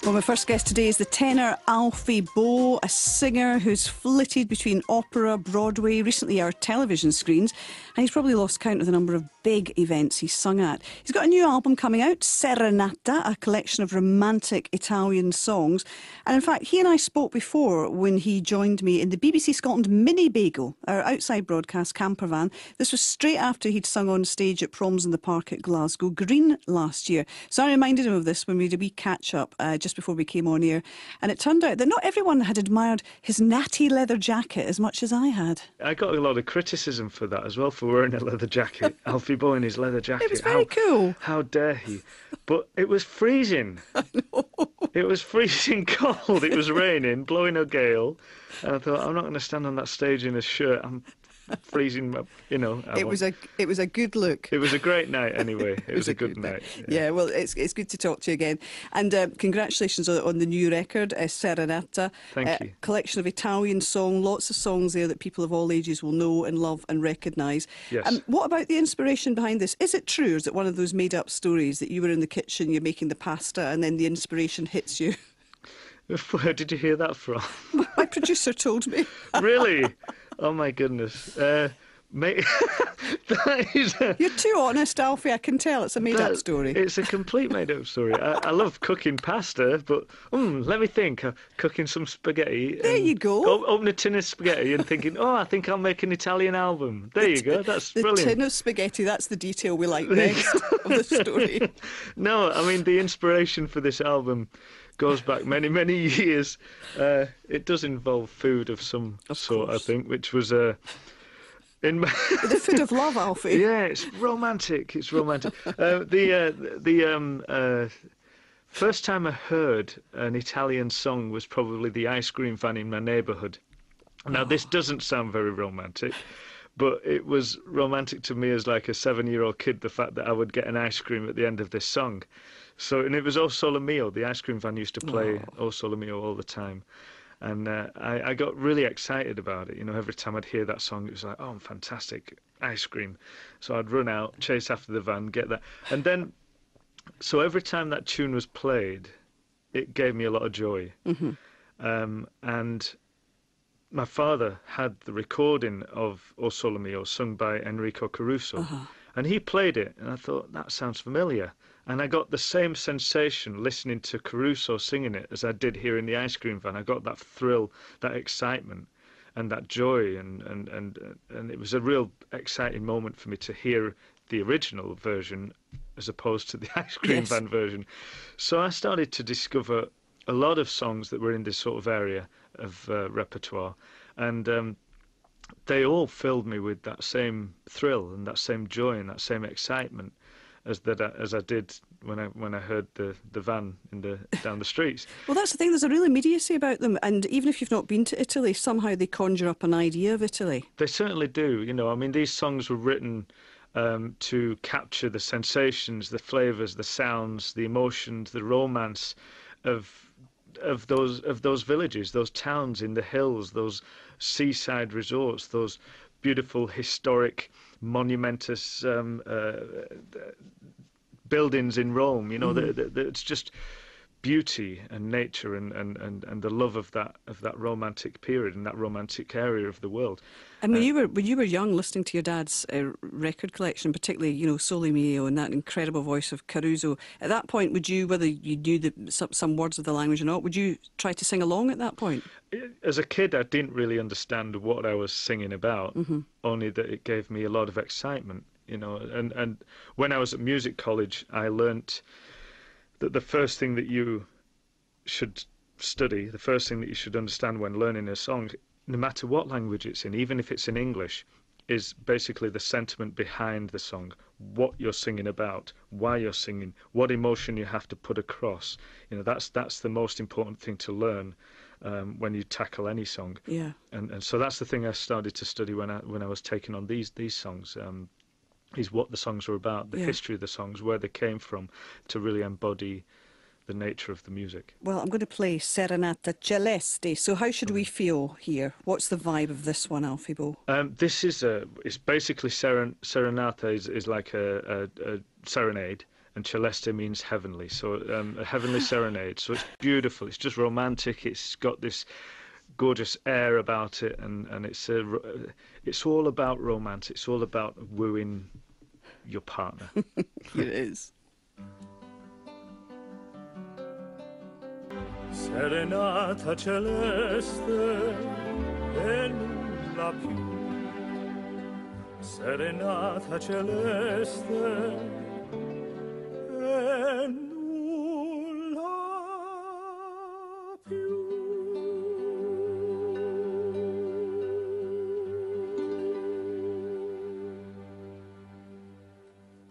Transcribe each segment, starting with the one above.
Well, my first guest today is the tenor Alfie Boe, a singer who's flitted between opera, Broadway, recently our television screens, and he's probably lost count of the number of big events he's sung at. He's got a new album coming out, Serenata, a collection of romantic Italian songs. And in fact, he and I spoke before when he joined me in the BBC Scotland Mini Bagel, our outside broadcast camper van. This was straight after he'd sung on stage at Proms in the Park at Glasgow Green last year. So I reminded him of this when we did a wee catch-up just before we came on air. And it turned out that not everyone had admired his natty leather jacket as much as I had. I got a lot of criticism for that as well, for wearing a leather jacket. Alfie Boe in his leather jacket. It was very cool. How dare he? But it was freezing. I know. It was freezing cold. It was raining, blowing a gale. And I thought, I'm not going to stand on that stage in a shirt. I'm freezing, you know. It was a good look. It was a great night anyway. It was a good night. Yeah, well, it's good to talk to you again. And congratulations on the new record, Serenata. Thank you. Collection of Italian song, lots of songs there that people of all ages will know and love and recognise. Yes. What about the inspiration behind this? Is it true, or is it one of those made-up stories that you were in the kitchen, you're making the pasta, and then the inspiration hits you? Where did you hear that from? My producer told me. Really? Oh my goodness. Mate, that is You're too honest, Alfie. I can tell it's a made-up story. It's a complete made-up story. I love cooking pasta, but let me think. Cooking some spaghetti. There you go. Open a tin of spaghetti and thinking, oh, I think I'll make an Italian album. There you go. That's brilliant. The tin of spaghetti, that's the detail we like best of the story. No, I mean, the inspiration for this album goes back many, many years. It does involve food of some sort, I think, which was... in the food of love, Alfie. Yeah, it's romantic. It's romantic. The first time I heard an Italian song was probably the ice cream van in my neighbourhood. Now, this doesn't sound very romantic, but it was romantic to me as like a 7-year-old kid, the fact that I would get an ice cream at the end of this song. So, and it was O Sole Mio. The ice cream van used to play O Sole Mio all the time. And I got really excited about it. You know, every time I'd hear that song, it was like, oh, fantastic, ice cream. So I'd run out, chase after the van, get that. And then, so every time that tune was played, it gave me a lot of joy. Mm-hmm. And my father had the recording of O Sole Mio sung by Enrico Caruso. And he played it, and I thought, that sounds familiar. And I got the same sensation listening to Caruso singing it as I did hearing the ice cream van. I got that thrill, that excitement, and that joy, and it was a real exciting moment for me to hear the original version as opposed to the ice cream van version. So I started to discover a lot of songs that were in this sort of area of repertoire, and they all filled me with that same thrill and that same joy and that same excitement as I did when I heard the van down the streets. Well, that's the thing. There's a real immediacy about them, and even if you've not been to Italy, somehow they conjure up an idea of Italy. They certainly do. You know, I mean, these songs were written to capture the sensations, the flavours, the sounds, the emotions, the romance of those villages, those towns in the hills, those seaside resorts, those beautiful historic monumentous buildings in Rome. You know, it's just beauty and nature and the love of that romantic period and that romantic area of the world. And when you were young, listening to your dad's record collection, particularly, you know, Sole Mio and that incredible voice of Caruso, at that point, would you, whether you knew some words of the language or not, would you try to sing along at that point? As a kid, I didn't really understand what I was singing about, only that it gave me a lot of excitement, you know. And when I was at music college, I learnt that the first thing that you should study, the first thing that you should understand when learning a song, no matter what language it's in, even if it's in English, is basically the sentiment behind the song, what you're singing about, why you're singing, what emotion you have to put across. You know, that's the most important thing to learn when you tackle any song. Yeah. And so that's the thing I started to study when I was taking on these songs. Is what the songs were about, the history of the songs, where they came from, to really embody the nature of the music. Well, I'm going to play Serenata Celeste. So how should we feel here? What's the vibe of this one, Alfie Boe? This is it's basically Serenata is like a serenade, and Celeste means heavenly, so a heavenly serenade. So it's beautiful. It's just romantic. It's got this gorgeous air about it, and it's all about romance. It's all about wooing your partner. Here it is. Serenata celeste e nulla più. Serenata celeste e nulla più.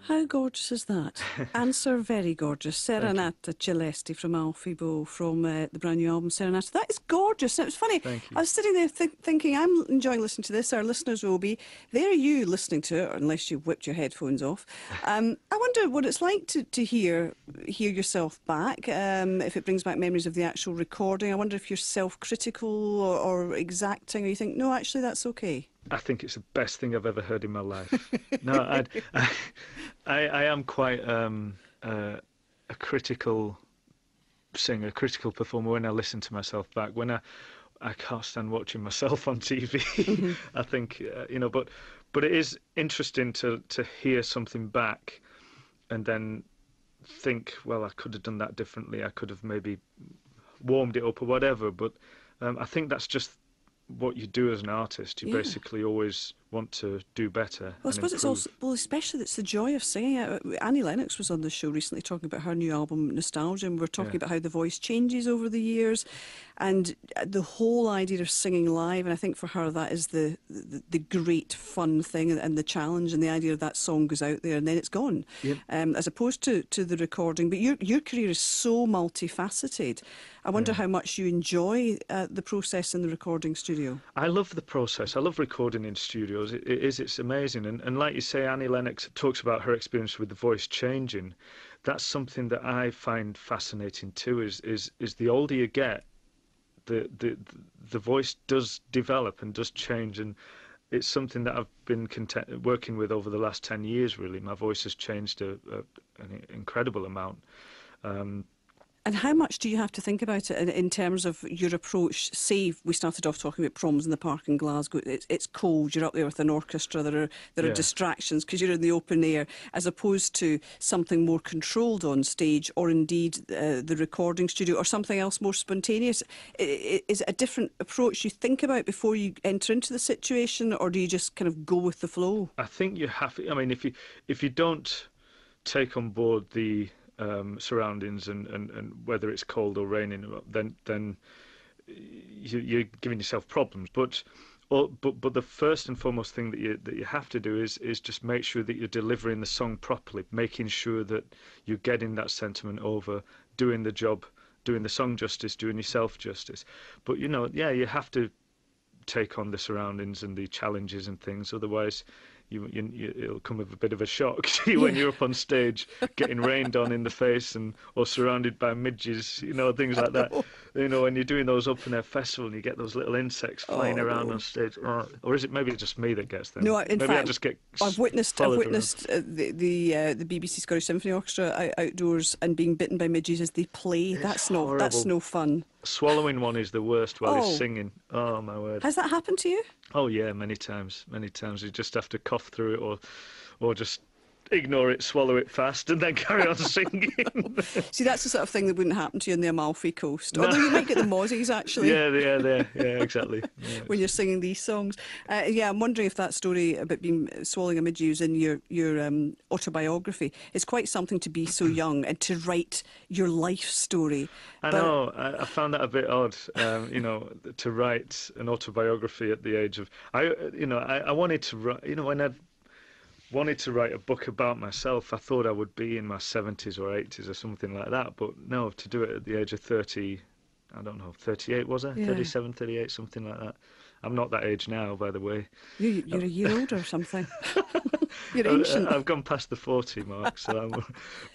How gorgeous is that? Answer very gorgeous. Serenata Celeste from Alfie Boe from the brand new album Serenata. That is gorgeous. And it was funny. Thank you. I was sitting there thinking, I'm enjoying listening to this. Our listeners will be. There are you listening to it, unless you've whipped your headphones off. I wonder what it's like to hear yourself back. If it brings back memories of the actual recording. I wonder if you're self-critical or exacting, or you think, no, actually, that's okay. I think it's the best thing I've ever heard in my life. No, I am quite a critical singer, critical performer when I listen to myself back. When I can't stand watching myself on TV. I think but it is interesting to hear something back and then think, well, I could have done that differently. I could have maybe warmed it up or whatever. But I think that's just what you do as an artist. You basically always want to do better. Well, I suppose it's also, especially it's the joy of singing. Annie Lennox was on the show recently talking about her new album Nostalgia, and we're talking about how the voice changes over the years, and the whole idea of singing live. And I think for her that is the great fun thing and the challenge, and the idea of that song goes out there and then it's gone, as opposed to the recording. But your career is so multifaceted. I wonder how much you enjoy the process in the recording studio. I love the process. I love recording in studios. It's amazing. And like you say, Annie Lennox talks about her experience with the voice changing. That's something that I find fascinating too, is the older you get, the voice does develop and does change. And it's something that I've been working with over the last 10 years, really. My voice has changed an incredible amount. And how much do you have to think about it in terms of your approach? Say we started off talking about Proms in the Park in Glasgow. It's cold. You're up there with an orchestra. There are distractions because you're in the open air, as opposed to something more controlled on stage, or indeed the recording studio, or something else more spontaneous. Is it a different approach you think about before you enter into the situation, or do you just kind of go with the flow? I think you have to. I mean, if you don't take on board the surroundings and whether it's cold or raining, then you're giving yourself problems. But the first and foremost thing that you have to do is just make sure that you're delivering the song properly, making sure that you're getting that sentiment over, doing the job, doing the song justice, doing yourself justice. But you have to take on the surroundings and the challenges and things, otherwise it'll come with a bit of a shock to you when you're up on stage getting rained on in the face or surrounded by midges, things like that. When you're doing those open air festival and you get those little insects flying around on stage, or is it maybe just me that gets them? No, in fact, I just get I've witnessed the BBC Scottish Symphony Orchestra outdoors and being bitten by midges as they play. That's no fun. Swallowing one is the worst while he's singing. Oh my word! Has that happened to you? Oh yeah, many times. You just have to cough through it, or just ignore it, swallow it fast, and then carry on singing. See, that's the sort of thing that wouldn't happen to you on the Amalfi Coast. Although you might get the mozzies, actually. Yeah, exactly. Yeah. When you're singing these songs. I'm wondering if that story about swallowing a midge is in your autobiography. It's quite something to be so young and to write your life story. I know. I found that a bit odd, to write an autobiography at the age of... I wanted to write... when I wanted to write a book about myself, I thought I would be in my 70s or 80s or something like that. But no, to do it at the age of 30, I don't know, 38 was I? Yeah. 37, 38, something like that. I'm not that age now, by the way. You're a year older or something. You're ancient. I've gone past the 40 mark, so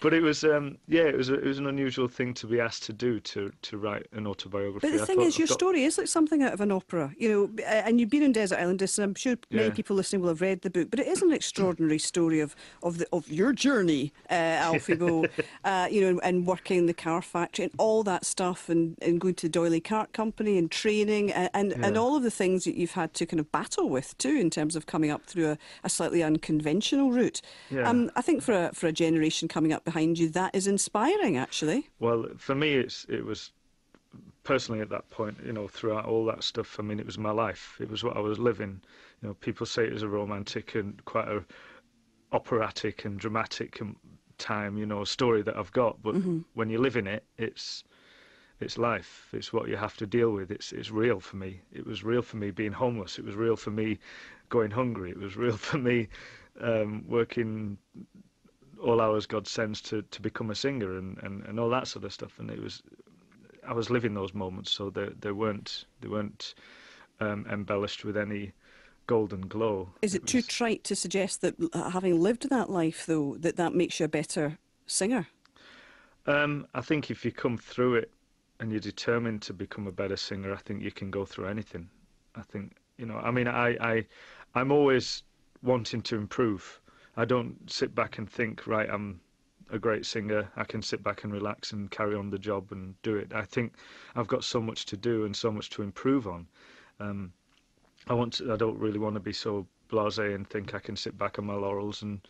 but it was it was an unusual thing to be asked to do, to write an autobiography. But the thing is, your story is like something out of an opera, you know, and you've been in Desert Island Discs, and I'm sure many people listening will have read the book, but it is an extraordinary story of your journey, Alfie Boe, you know, and working in the car factory and all that stuff, and going to the Doyley Cart Company and training, and all of the things that you've had to kind of battle with too, in terms of coming up through a slightly unconventional route. Yeah. I think for a generation coming up behind you, that is inspiring, actually. Well, for me, it was personally at that point, you know, throughout all that stuff. I mean, it was my life. It was what I was living. You know, people say it was a romantic and quite a operatic and dramatic time, you know, a story that I've got. But when you live in it, it's life. It's what you have to deal with. It's real for me. It was real for me being homeless. It was real for me going hungry. It was real for me working all hours God sends to become a singer and all that sort of stuff. And I was living those moments, so they weren't embellished with any golden glow. Is it too trite to suggest that having lived that life, though, that makes you a better singer? I think if you come through it and you're determined to become a better singer, I think you can go through anything. I think, you know, I mean, I'm always wanting to improve. I don't sit back and think, right, I'm a great singer, I can sit back and relax and carry on the job and do it. I think I've got so much to do and so much to improve on. I don't really want to be so blasé and think I can sit back on my laurels and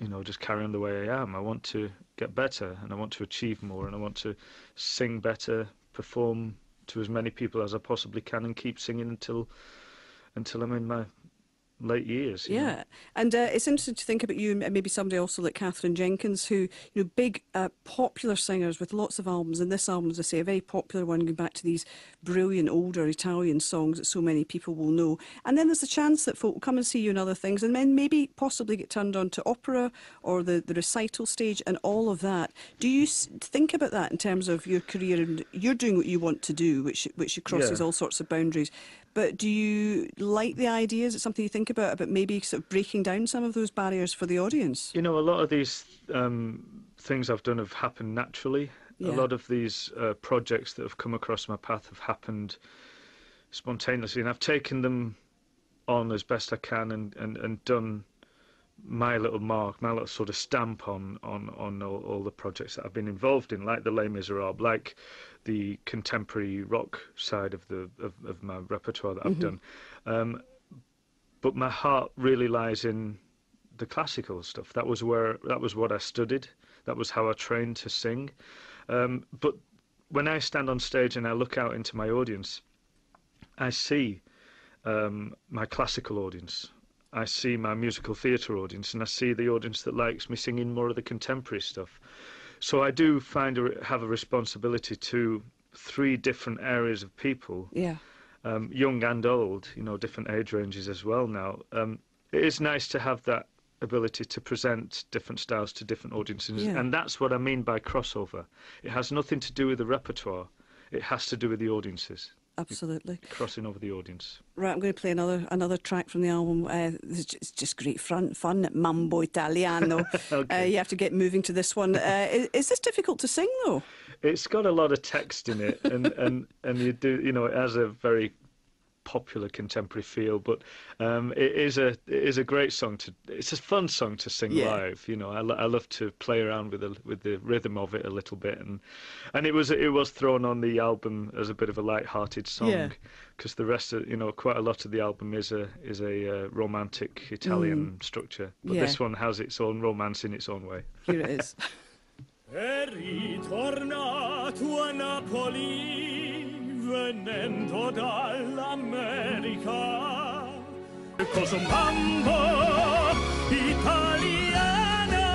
you know, just carry on the way I am. I want to get better, and I want to achieve more, and I want to sing better, perform to as many people as I possibly can, and keep singing until I'm in my late years. You know? And it's interesting to think about you and maybe somebody also like Catherine Jenkins, who, you know, big popular singers with lots of albums, and this album, as I say, a very popular one, going back to these brilliant older Italian songs that so many people will know. And then there's a chance that folk will come and see you in other things, and then maybe possibly get turned on to opera or the recital stage and all of that. Do you think about that in terms of your career? And you're doing what you want to do, which crosses all sorts of boundaries. But do you like the idea? Is it something you think about maybe sort of breaking down some of those barriers for the audience? You know, a lot of these things I've done have happened naturally. A lot of these projects that have come across my path have happened spontaneously, and I've taken them on as best I can and done my little mark, my little sort of stamp on all the projects that I've been involved in, like the Les Miserables, like the contemporary rock side of my repertoire that I've done. But my heart really lies in the classical stuff. That was what I studied. That was how I trained to sing. But when I stand on stage and I look out into my audience, I see my classical audience. I see my musical theatre audience, and I see the audience that likes me singing more of the contemporary stuff. So I do have a responsibility to 3 different areas of people, young and old, you know, different age ranges as well now. It is nice to have that ability to present different styles to different audiences, and that's what I mean by crossover. It has nothing to do with the repertoire, it has to do with the audiences. Absolutely. Crossing over the audience. Right, I'm going to play another track from the album. It's just great fun. Mambo Italiano. Okay. You have to get moving to this one. Is this difficult to sing, though? It's got a lot of text in it, and you do, you know, it has a very popular contemporary feel, but it is a great song it's a fun song to sing live. You know, I love to play around with the rhythm of it a little bit, and it was thrown on the album as a bit of a light-hearted song, because the rest of, you know, quite a lot of the album is a romantic Italian structure, but this one has its own romance in its own way. Here it is. È ritornato a Napoli venendo dall'America. Cosa mambo italiana.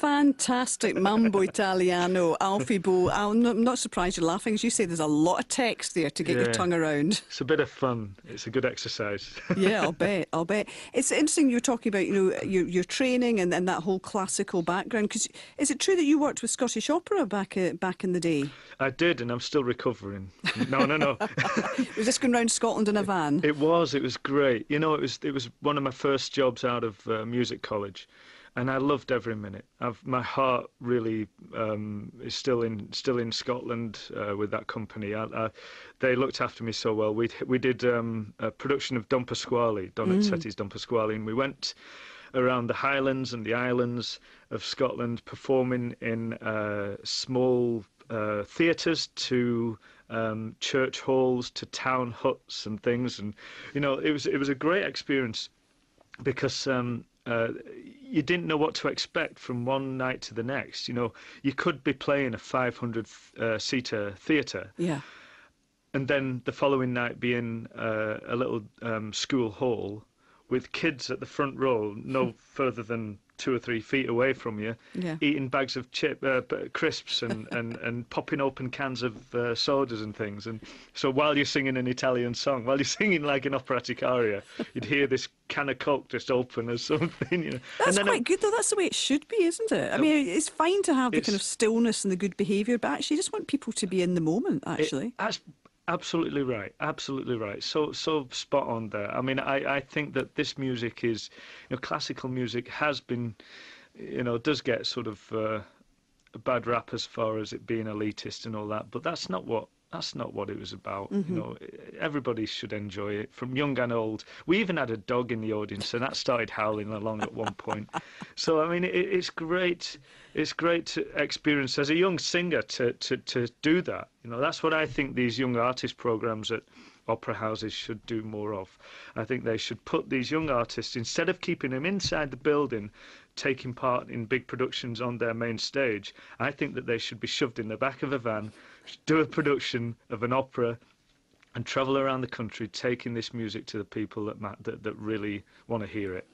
Fantastic Mambo Italiano, Alfie Boe. I'm not surprised you're laughing. As you say, there's a lot of text there to get your tongue around. It's a bit of fun. It's a good exercise. Yeah, I'll bet. I'll bet. It's interesting you were talking about, your training and that whole classical background. Because is it true that you worked with Scottish Opera back in the day? I did, and I'm still recovering. No. Was this going round Scotland in a van? It was great. It was one of my first jobs out of music college, and I loved every minute. My heart really is still in Scotland with that company. They looked after me so well. We did a production of Don Donizetti's Don Pasquale, and we went around the Highlands and the Islands of Scotland, performing in small theatres to church halls to town huts and things, and it was a great experience because you didn't know what to expect from one night to the next. You could be playing a 500-seater theatre, and then the following night be in a little school hall with kids at the front row, no further than 2 or 3 feet away from you, eating bags of crisps and popping open cans of sodas and things. And so while you're singing an Italian song, while you're singing like an operatic aria, you'd hear this can of Coke just open or something. That's quite good, though. That's the way it should be, isn't it? I mean, it's fine to have the kind of stillness and the good behaviour, but actually you just want people to be in the moment, actually. Absolutely right. Absolutely right. So spot on there. I mean, I think that this music is, classical music has been, does get sort of a bad rap as far as it being elitist and all that. But that's not what it was about. Everybody should enjoy it, from young and old. We even had a dog in the audience, and that started howling along at one point. So I mean, it's great. It's great to experience as a young singer to do that. That's what I think these young artist programs at opera houses should do more of. I think they should put these young artists, instead of keeping them inside the building, taking part in big productions on their main stage, I think that they should be shoved in the back of a van, do a production of an opera, and travel around the country taking this music to the people that really want to hear it.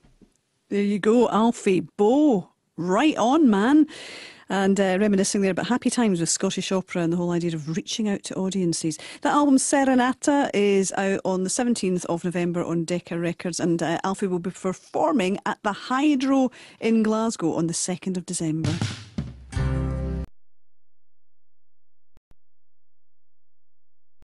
There you go, Alfie Boe. Right on, man. And reminiscing there about happy times with Scottish Opera and the whole idea of reaching out to audiences. That album, Serenata, is out on the 17th of November on Decca Records, and Alfie will be performing at the Hydro in Glasgow on the 2nd of December.